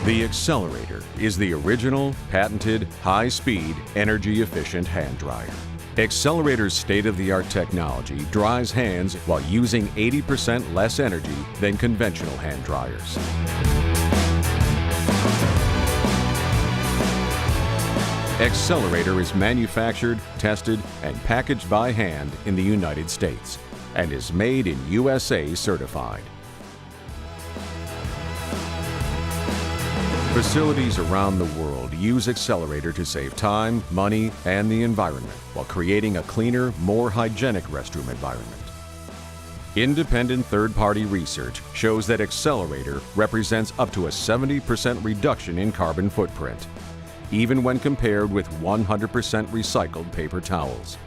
The Xlerator is the original, patented, high-speed, energy-efficient hand dryer. Xlerator's state-of-the-art technology dries hands while using 80% less energy than conventional hand dryers. Xlerator is manufactured, tested, and packaged by hand in the United States and is made in USA certified. Facilities around the world use Xlerator to save time, money, and the environment while creating a cleaner, more hygienic restroom environment. Independent third-party research shows that Xlerator represents up to a 70% reduction in carbon footprint, even when compared with 100% recycled paper towels.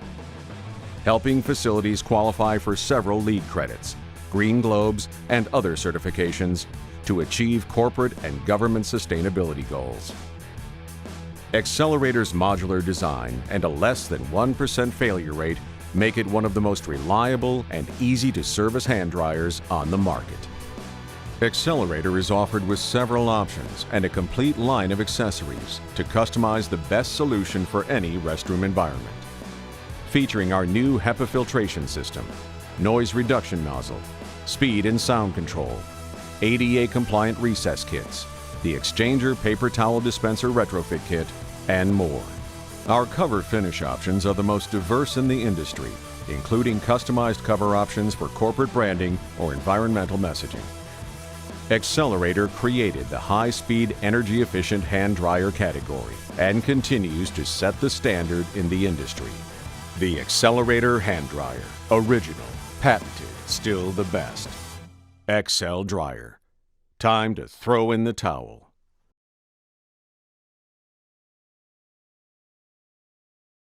Helping facilities qualify for several LEED credits, Green Globes, and other certifications to achieve corporate and government sustainability goals. Xlerator's modular design and a less than 1% failure rate make it one of the most reliable and easy-to-service hand dryers on the market. Xlerator is offered with several options and a complete line of accessories to customize the best solution for any restroom environment. Featuring our new HEPA filtration system, noise reduction nozzle, speed and sound control, ADA-compliant recess kits, the Exchanger paper towel dispenser retrofit kit, and more. Our cover finish options are the most diverse in the industry, including customized cover options for corporate branding or environmental messaging. Xlerator created the high-speed, energy-efficient hand dryer category and continues to set the standard in the industry. The Xlerator hand dryer, original, patented, still the best. XL Dryer. Time to throw in the towel.